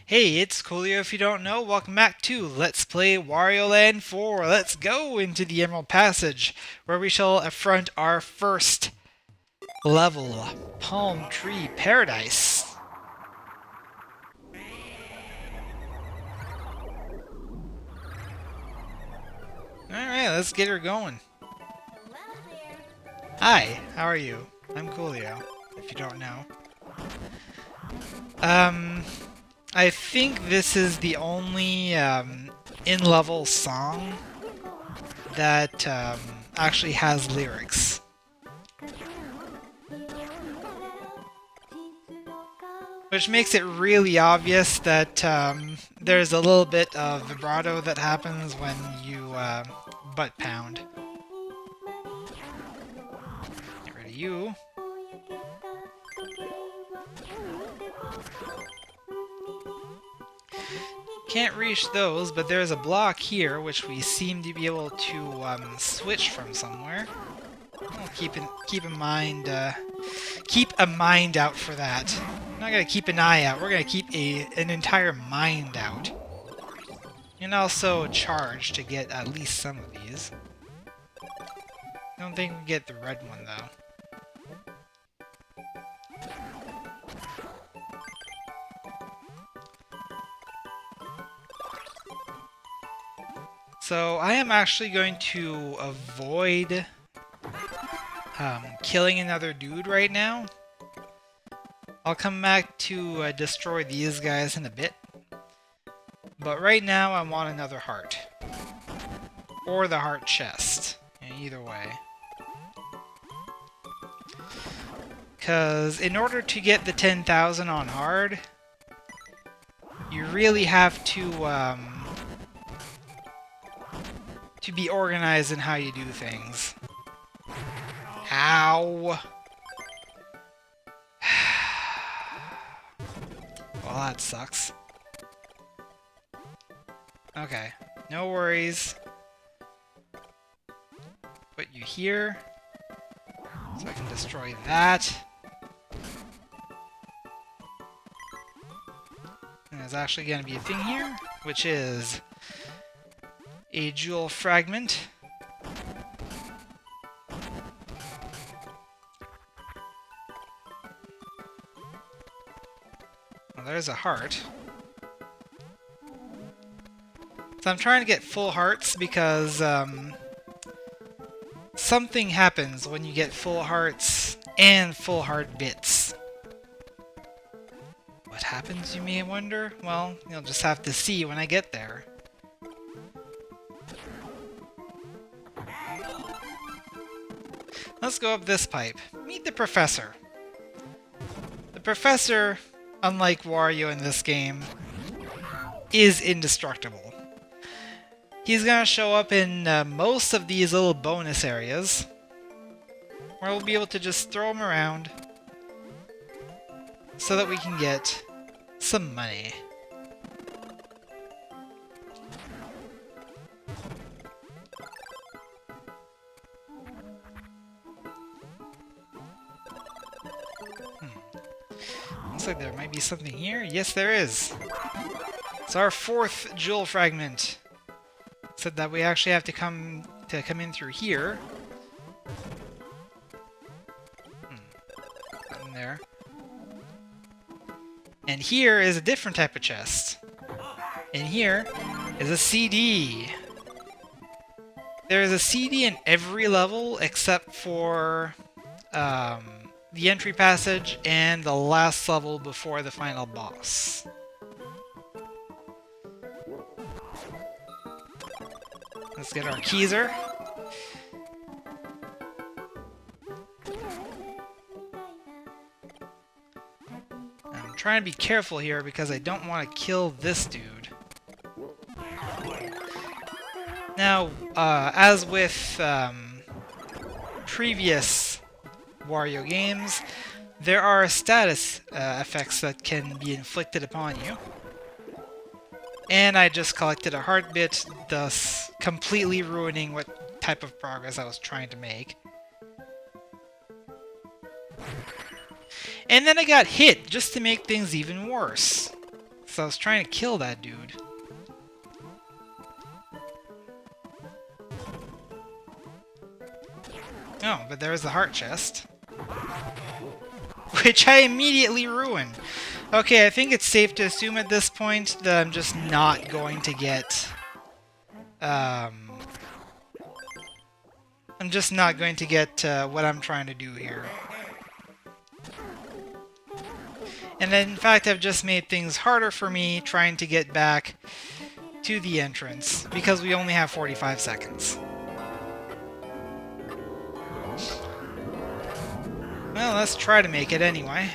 Hey, it's Coolio if you don't know. Welcome back to Let's Play Wario Land 4. Let's go into the Emerald Passage, where we shall affront our first level, Palm Tree Paradise. Alright, let's get her going. Hi, how are you? I'm Coolio, if you don't know. I think this is the only in-level song that actually has lyrics. Which makes it really obvious that there's a little bit of vibrato that happens when you butt pound. Get rid of you. Can't reach those, but there's a block here which we seem to be able to switch from somewhere. We'll keep a mind out for that. We're not gonna keep an eye out. We're gonna keep an entire mind out, and also charge to get at least some of these. I don't think we get the red one though. So I am actually going to avoid killing another dude right now. I'll come back to destroy these guys in a bit. But right now I want another heart. Or the heart chest. Either way. Because in order to get the 10,000 on hard, you really have to be organized in how you do things. Ow! Well, that sucks. Okay, no worries. Put you here, so I can destroy that. And there's actually going to be a thing here, which is a jewel fragment. Well, there's a heart. So I'm trying to get full hearts because something happens when you get full hearts and full heart bits. What happens, you may wonder? Well, you'll just have to see when I get there. Let's go up this pipe. Meet the professor. The professor, unlike Wario in this game, is indestructible. He's gonna show up in most of these little bonus areas, where we'll be able to just throw him around so that we can get some money. Looks like there might be something here. Yes, there is. It's our fourth jewel fragment. Said that we actually have to come in through here. Nothing there. And here is a different type of chest. And here is a CD. There is a CD in every level except for the entry passage and the last level before the final boss. Let's get our Keyser. I'm trying to be careful here because I don't want to kill this dude. Now, as with previous Wario games, there are status effects that can be inflicted upon you. And I just collected a heart bit, thus completely ruining what type of progress I was trying to make. And then I got hit, just to make things even worse. because I was trying to kill that dude. Oh, but there's the heart chest. Which I immediately ruined. Okay, I think it's safe to assume at this point that I'm just not going to get... I'm just not going to get what I'm trying to do here. And then, in fact, I've just made things harder for me trying to get back to the entrance, because we only have 45 seconds. Well, let's try to make it anyway.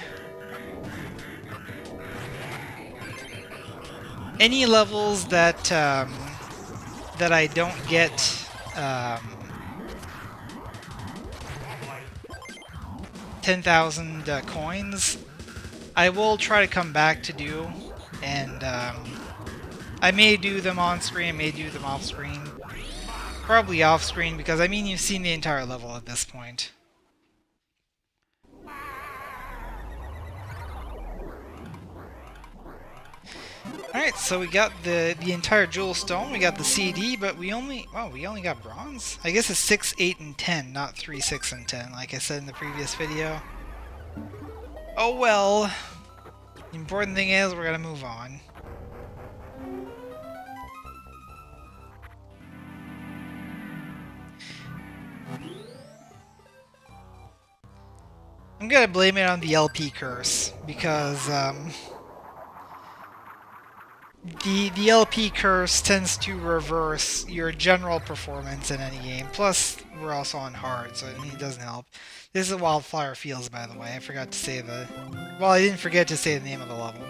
Any levels that that I don't get 10,000 coins, I will try to come back to do, and I may do them on screen, may do them off screen. Probably off screen, because I mean you've seen the entire level at this point. Alright, so we got the entire jewel stone, we got the CD, but we only got bronze? I guess it's 6, 8, and 10, not 3, 6, and 10, like I said in the previous video. Oh well. The important thing is we're gonna move on. I'm gonna blame it on the LP curse, because the LP curse tends to reverse your general performance in any game. Plus, we're also on hard, so I mean, it doesn't help. This is Wildflower Fields, by the way. I forgot to say the... Well, I didn't forget to say the name of the level.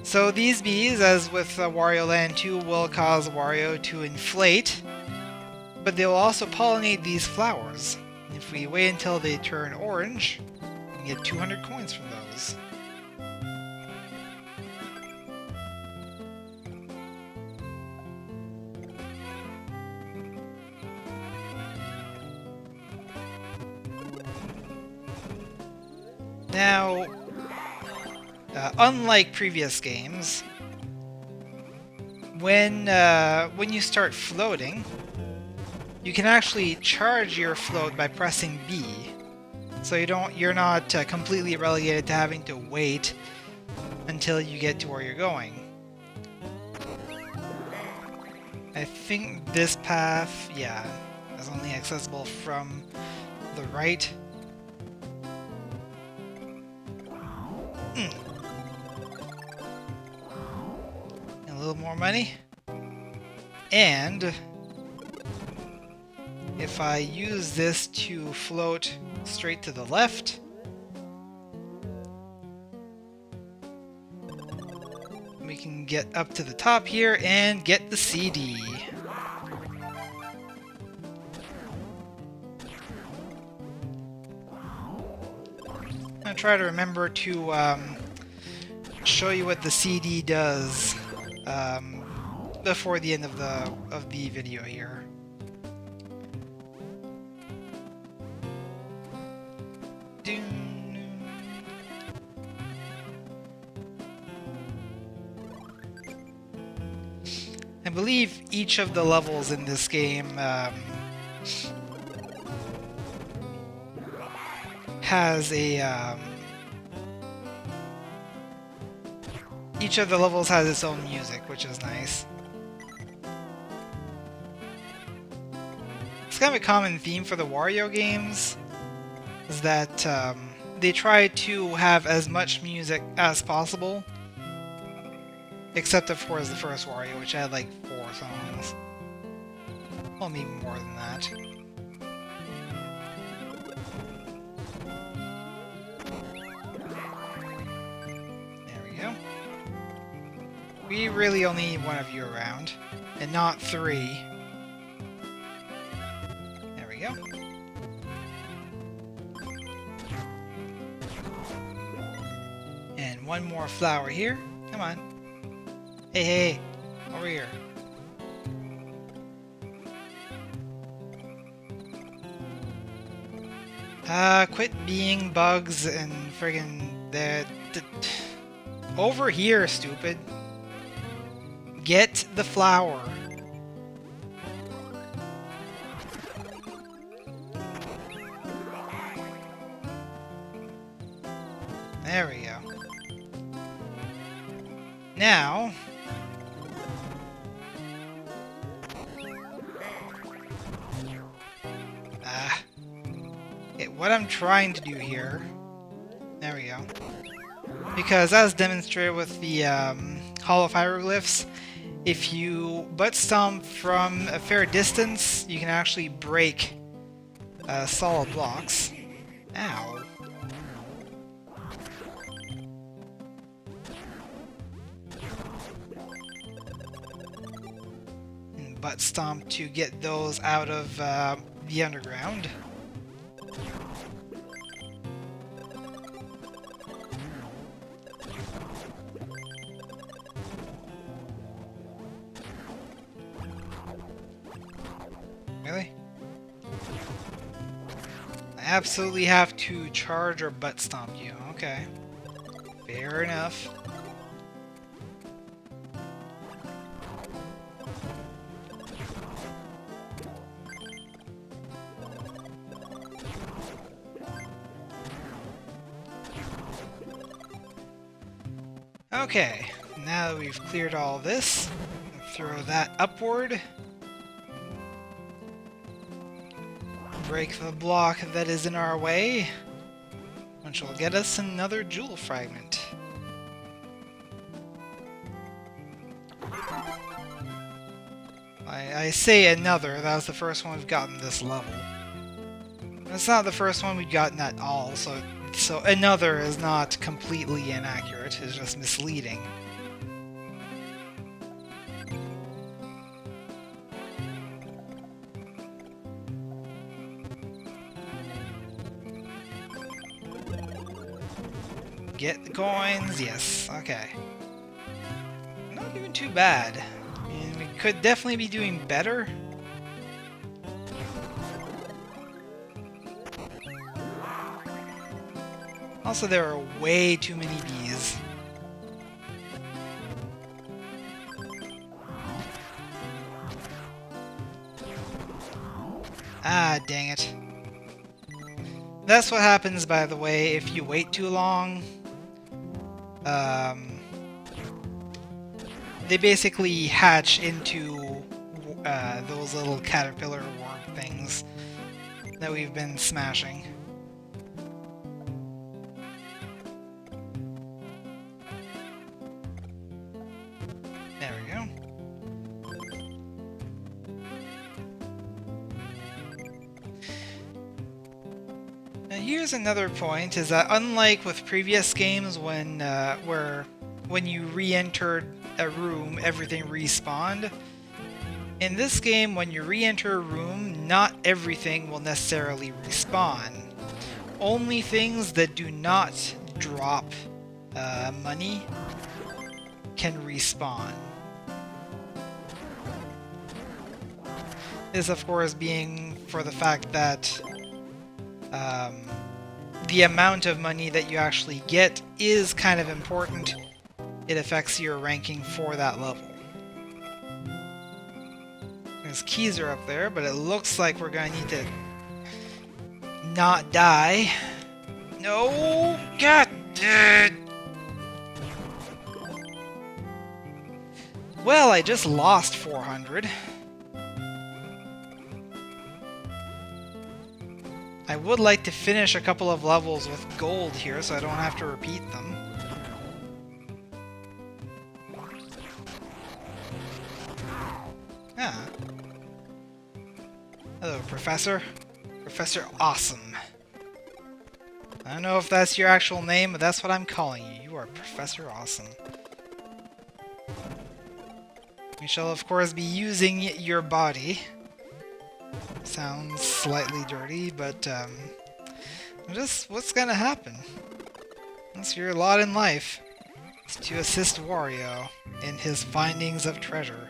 So these bees, as with Wario Land 2, will cause Wario to inflate, but they will also pollinate these flowers. If we wait until they turn orange, we can get 200 coins from those. Now, unlike previous games, when you start floating, you can actually charge your float by pressing B, so you're not completely relegated to having to wait until you get to where you're going. I think this path, yeah, is only accessible from the right. A little more money. And if I use this to float straight to the left, we can get up to the top here and get the CD. I'm gonna try to remember to show you what the CD does before the end of the video here. I believe each of the levels in this game has a each of the levels has its own music, which is nice. It's kind of a common theme for the Wario games, is that they try to have as much music as possible, except of course the first Wario, which had like 4 songs. Well, maybe more than that. There we go. We really only need one of you around, and not 3. There we go. And one more flower here. Come on. Hey, hey, over here. Quit being bugs and friggin' Over here, stupid. Get the flower. There we go. Now... what I'm trying to do here... There we go. Because as demonstrated with the Hollow Hieroglyphs, if you butt stomp from a fair distance, you can actually break solid blocks. Ow. And butt stomp to get those out of the underground. Really? I absolutely have to charge or butt stomp you. Okay. Fair enough. Okay, now that we've cleared all this, throw that upward. Break the block that is in our way, which will get us another jewel fragment. I say another, that was the first one we've gotten this level. It's not the first one we've gotten at all, so another is not completely inaccurate, it's just misleading. Get the coins, yes, okay. Not doing too bad. I mean, we could definitely be doing better. Also, there are way too many bees. Ah, dang it. That's what happens, by the way, if you wait too long. They basically hatch into those little caterpillar worm things that we've been smashing. There we go. Now here's another point, is that unlike with previous games when you re-entered a room, everything respawned, in this game, when you re-enter a room, not everything will necessarily respawn. Only things that do not drop money can respawn. This, of course, being for the fact that the amount of money that you actually get is kind of important. It affects your ranking for that level. His keys are up there, but it looks like we're going to need to not die. No! God! Well, I just lost 400. I would like to finish a couple of levels with gold here so I don't have to repeat them. Ah. Hello, Professor. Professor Awesome. I don't know if that's your actual name, but that's what I'm calling you. You are Professor Awesome. We shall, of course, be using your body. Sounds slightly dirty, but just what's gonna happen? That's your lot in life. It's to assist Wario in his findings of treasure.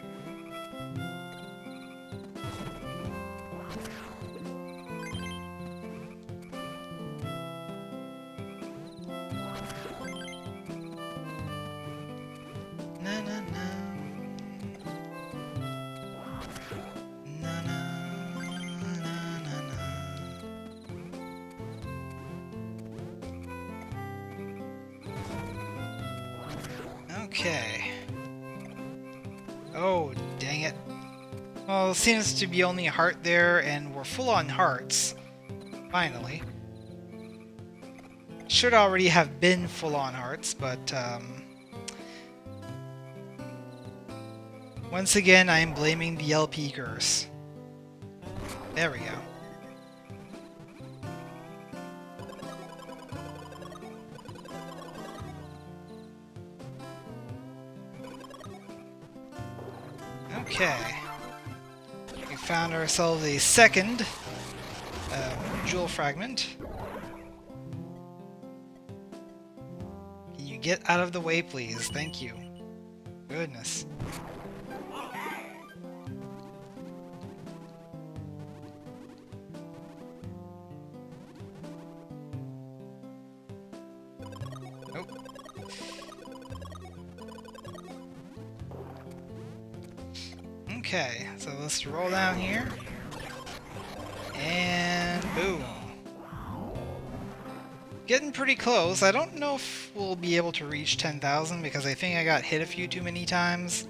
Okay. Oh, dang it. Well, seems to be only a heart there, and we're full on hearts. Finally. Should already have been full on hearts, but once again, I am blaming the LP curse. There we go. Okay. We found ourselves a second jewel fragment. Can you get out of the way, please? Thank you. Goodness. Okay, so let's roll down here. And boom. Getting pretty close. I don't know if we'll be able to reach 10,000 because I think I got hit a few too many times.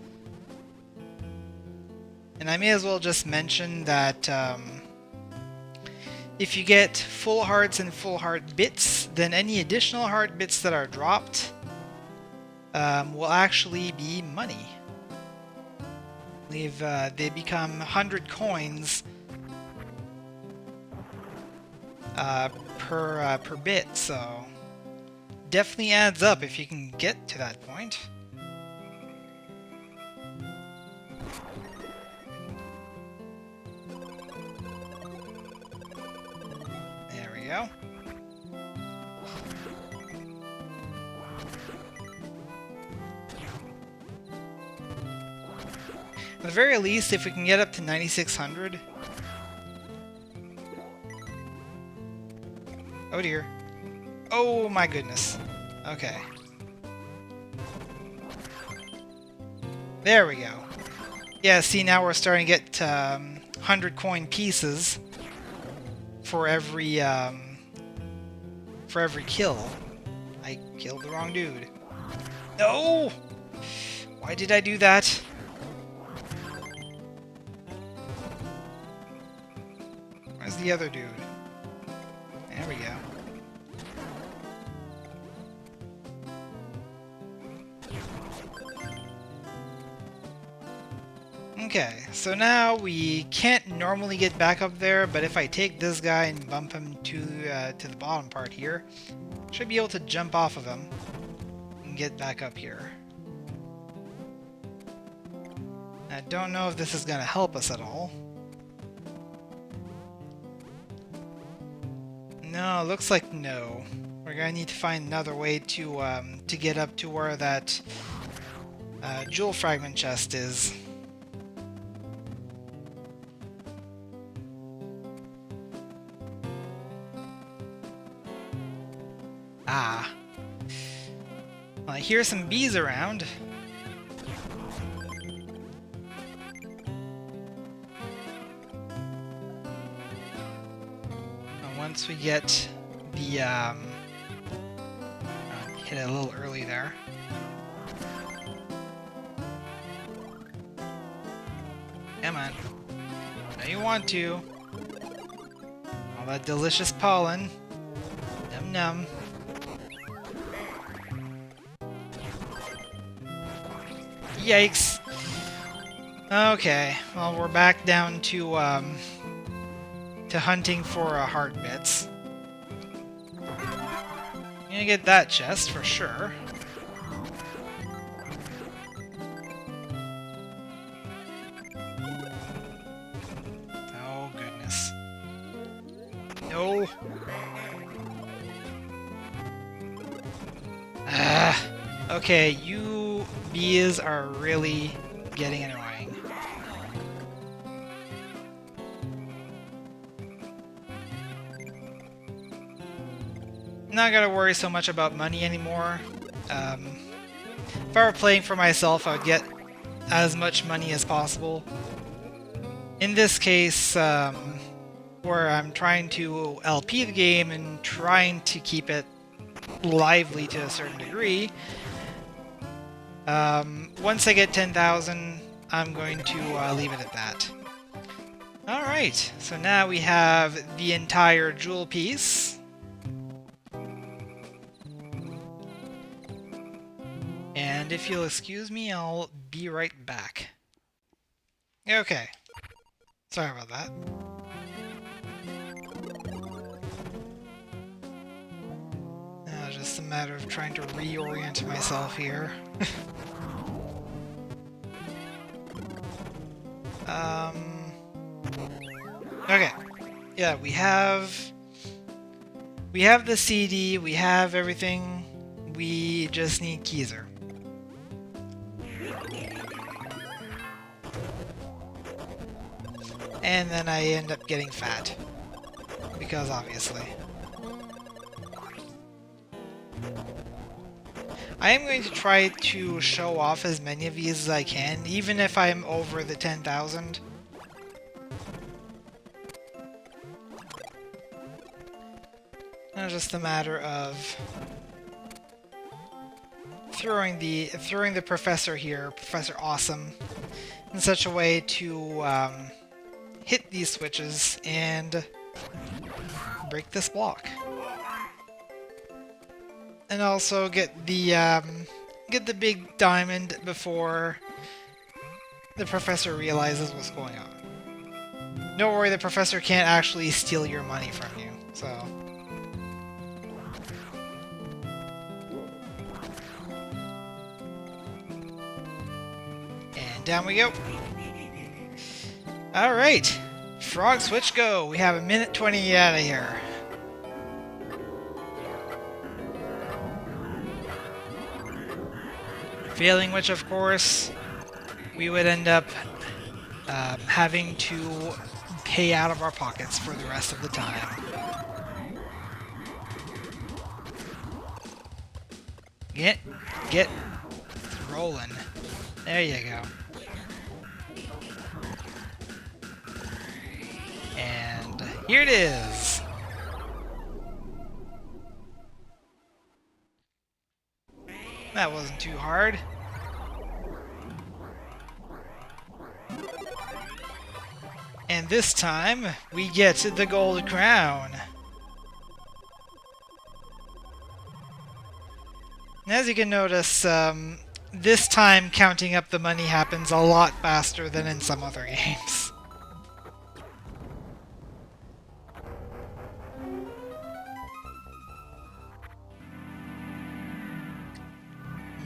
And I may as well just mention that if you get full hearts and full heart bits, then any additional heart bits that are dropped will actually be money. They become 100 coins per bit, so definitely adds up if you can get to that point. There we go. At the very least, if we can get up to 9,600. Oh dear. Oh my goodness. Okay. There we go. Yeah, see, now we're starting to get 100 coin pieces for every kill. I killed the wrong dude. No! Why did I do that? Where's the other dude? There we go. Okay, so now we can't normally get back up there, but if I take this guy and bump him to the bottom part here, should be able to jump off of him and get back up here. I don't know if this is going to help us at all. No, looks like no. We're gonna need to find another way to get up to where that jewel fragment chest is. Ah. Well, I hear some bees around. Once we get the hit it a little early there. Come on. Now you want to. All that delicious pollen. Num num. Yikes. Okay, well we're back down to hunting for heart bits. I'm gonna get that chest for sure. Oh goodness. No. Okay, you bees are really getting annoying. Not gotta worry so much about money anymore. If I were playing for myself, I would get as much money as possible. In this case, where I'm trying to LP the game and trying to keep it lively to a certain degree, Once I get 10,000, I'm going to leave it at that. Alright, so now we have the entire jewel piece. And if you'll excuse me, I'll be right back. Okay. Sorry about that. Just a matter of trying to reorient myself here. Okay. Yeah, we have the CD, we have everything. We just need Keezer. And then I end up getting fat. Because obviously. I am going to try to show off as many of these as I can, even if I'm over the 10,000. Just a matter of throwing the professor here, Professor Awesome, in such a way to hit these switches and break this block. And also get the big diamond before the professor realizes what's going on. Don't worry, the professor can't actually steal your money from you, so... And down we go. Alright. Frog switch go. We have a minute 20 out of here. Failing which, of course, we would end up having to pay out of our pockets for the rest of the time. Get rolling. There you go. And here it is. That wasn't too hard. And this time, we get the gold crown. And as you can notice, this time counting up the money happens a lot faster than in some other games.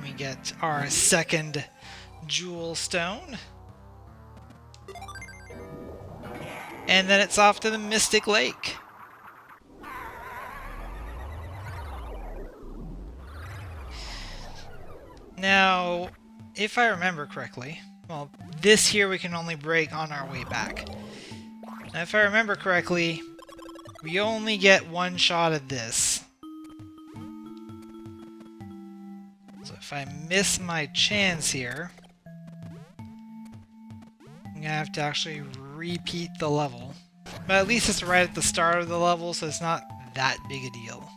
We get our second jewel stone. And then it's off to the Mystic Lake. Now, if I remember correctly, well, this here we can only break on our way back. Now, if I remember correctly, we only get one shot at this. So if I miss my chance here, I'm gonna have to actually repeat the level. But at least it's right at the start of the level, so it's not that big a deal.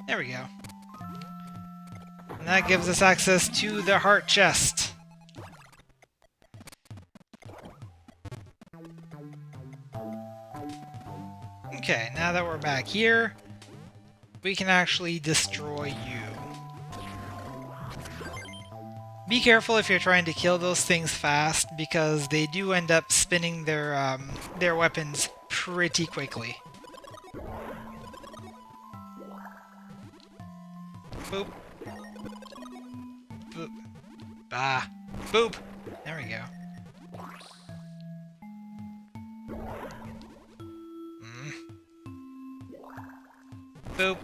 There we go. And that gives us access to the heart chest. Okay, now that we're back here, we can actually destroy you. Be careful if you're trying to kill those things fast, because they do end up spinning their weapons pretty quickly. Boop. Boop. Ah. Boop! There we go. Boop.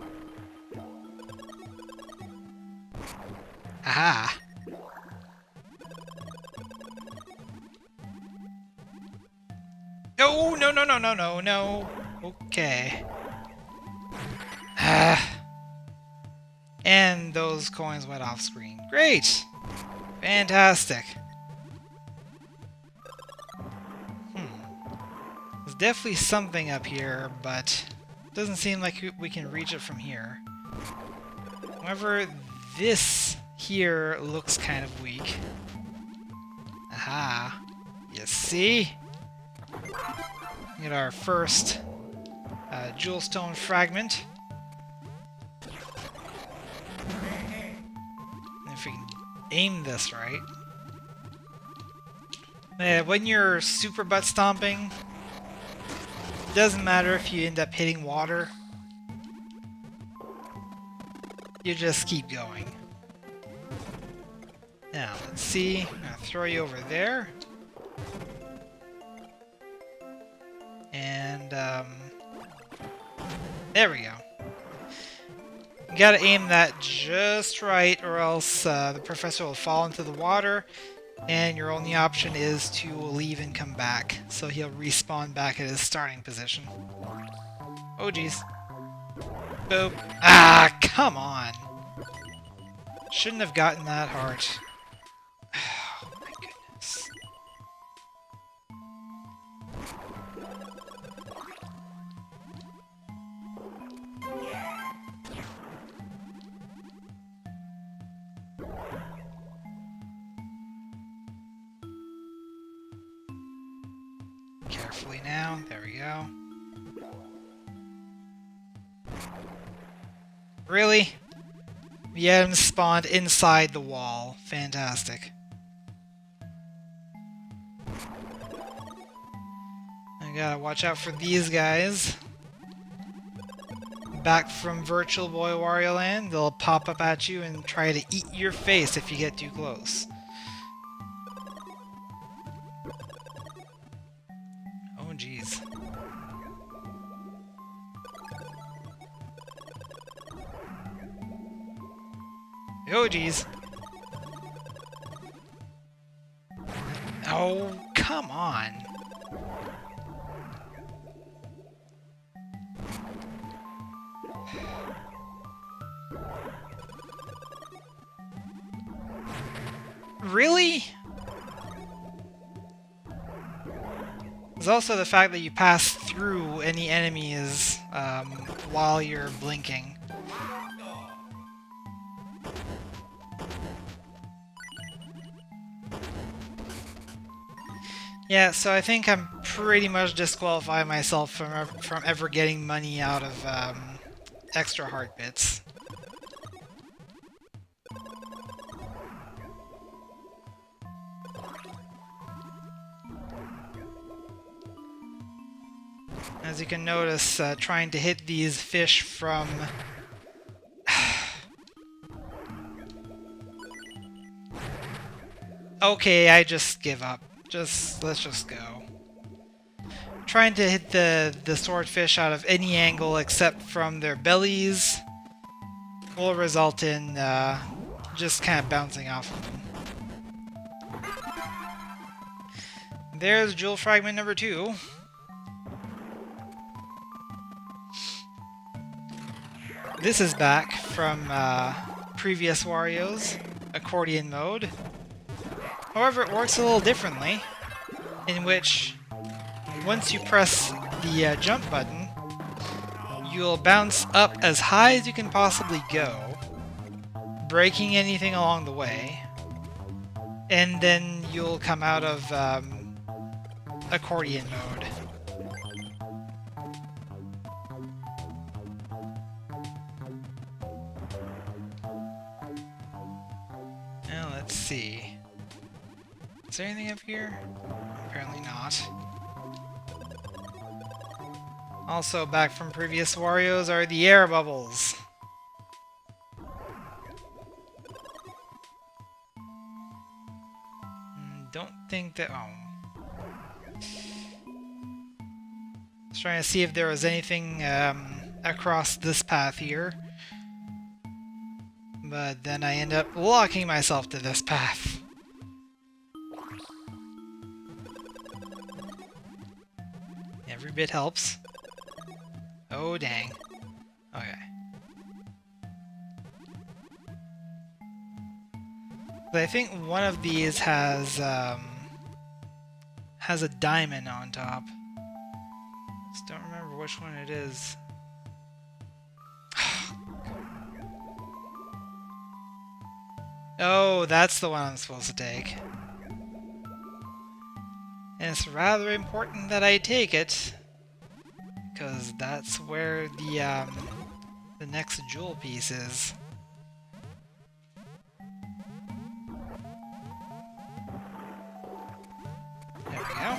Aha! No, no, no, no, no, no, no. Okay. And those coins went off screen. Great! Fantastic. There's definitely something up here, but it doesn't seem like we can reach it from here. However, this here looks kind of weak. Aha. You see? Get our first jewel stone fragment. And if we can aim this right. When you're super butt stomping, it doesn't matter if you end up hitting water. You just keep going. Now, let's see. I'm gonna throw you over there. And, there we go. You gotta aim that just right, or else the professor will fall into the water, and your only option is to leave and come back. So he'll respawn back at his starting position. Oh, jeez. Boop. Ah, come on! Shouldn't have gotten that heart. Oh, my goodness. Carefully now. There we go. Really? The items spawned inside the wall. Fantastic. I gotta watch out for these guys. Back from Virtual Boy Wario Land, they'll pop up at you and try to eat your face if you get too close. Oh jeez. Oh jeez. Oh, come on. Really? There's also the fact that you pass through any enemies while you're blinking. Yeah, so I think I'm pretty much disqualifying myself from ever getting money out of extra heart bits. As you can notice, trying to hit these fish from... Okay, I just give up. Let's just go. Trying to hit the swordfish out of any angle except from their bellies will result in just kind of bouncing off of them. There's jewel fragment number 2. This is back from previous Wario's accordion mode. However, it works a little differently, in which once you press the jump button, you'll bounce up as high as you can possibly go, breaking anything along the way, and then you'll come out of accordion mode. Now let's see. Is there anything up here? Apparently not. Also back from previous Wario's are the air bubbles. Don't think that... Oh. I was trying to see if there was anything across this path here. But then I end up locking myself to this path. Every bit helps. Oh, dang. Okay. But I think one of these has a diamond on top. Just don't remember which one it is. Oh, that's the one I'm supposed to take. And it's rather important that I take it, because that's where the next jewel piece is. There we go.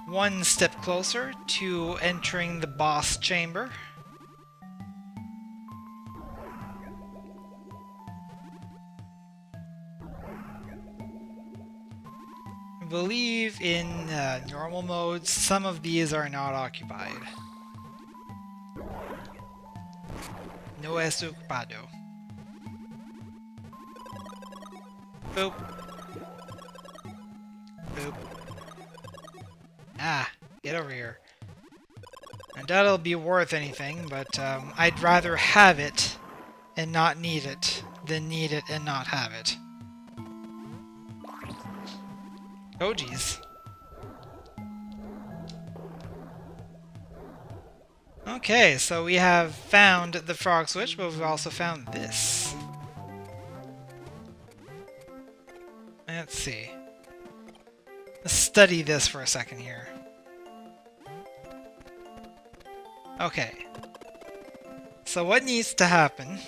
One step closer to entering the boss chamber. I believe in normal modes, some of these are not occupied. No es ocupado. Boop. Boop. Ah, get over here. I doubt it'll be worth anything, but I'd rather have it and not need it than need it and not have it. Oh, geez. Okay, so we have found the frog switch, but we've also found this. Let's see. Let's study this for a second here. Okay. So what needs to happen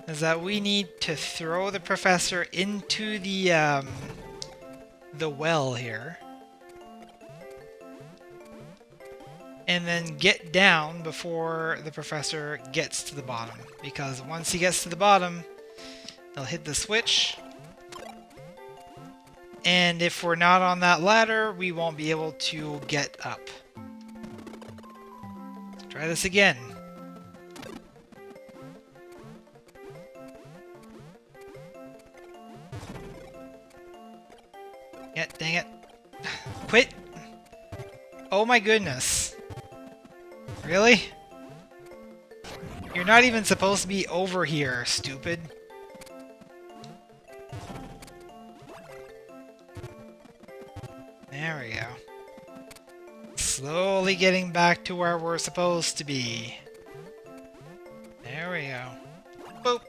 is that we need to throw the professor into the well here. And then get down before the professor gets to the bottom. Because once he gets to the bottom, he'll hit the switch. And if we're not on that ladder, we won't be able to get up. Let's try this again. Yeah, dang it. Quit! Oh my goodness. Really? You're not even supposed to be over here, stupid. There we go. Slowly getting back to where we're supposed to be. There we go. Boop.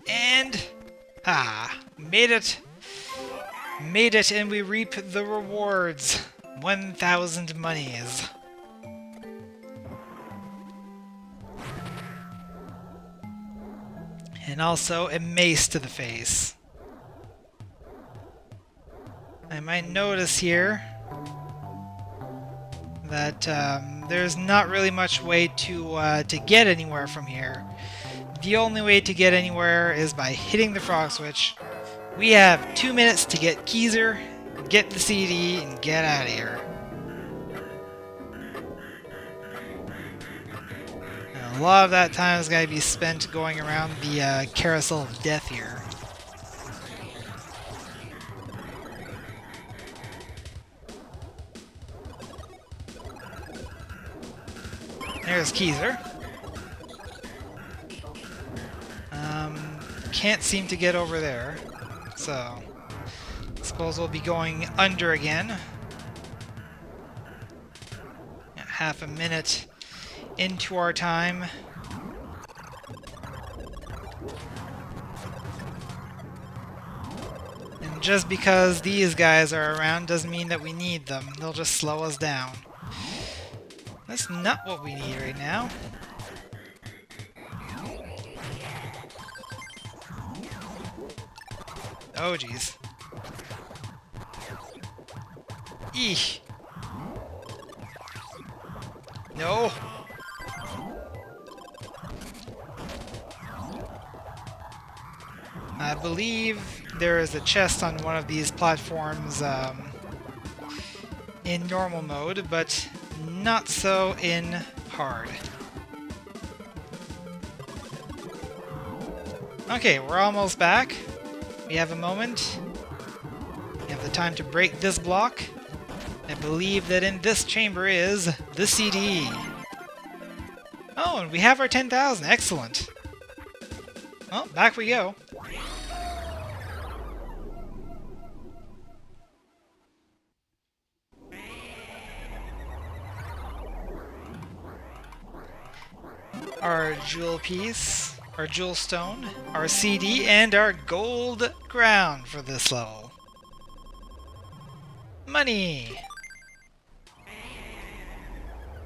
And... ah, made it. Made it, and we reap the rewards. 1,000 monies. And also a mace to the face. I might notice here that there's not really much way to get anywhere from here. The only way to get anywhere is by hitting the frog switch. We have 2 minutes to get Keezer, get the CD, and get out of here. And a lot of that time is going to be spent going around the carousel of death here. There's Keezer. Can't seem to get over there. So, I suppose we'll be going under again. Half a minute into our time. And just because these guys are around doesn't mean that we need them. They'll just slow us down. That's not what we need right now. Oh, jeez. Eesh. No. I believe there is a chest on one of these platforms in normal mode, but not so in hard. Okay, we're almost back. We have a moment. We have the time to break this block. I believe that in this chamber is the CD. Oh, and we have our 10,000. Excellent. Well, back we go. our jewel piece, our jewel stone, our CD, and our gold crown for this level. Money!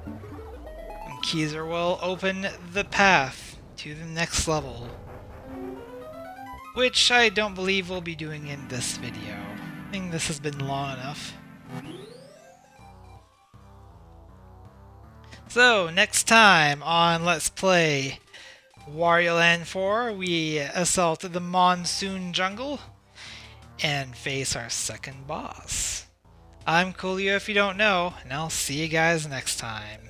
And Keezer will open the path to the next level, which I don't believe we'll be doing in this video. I think this has been long enough. So, next time on Let's Play Wario Land 4, we assault the Monsoon Jungle and face our second boss. I'm Coolio if you don't know, and I'll see you guys next time.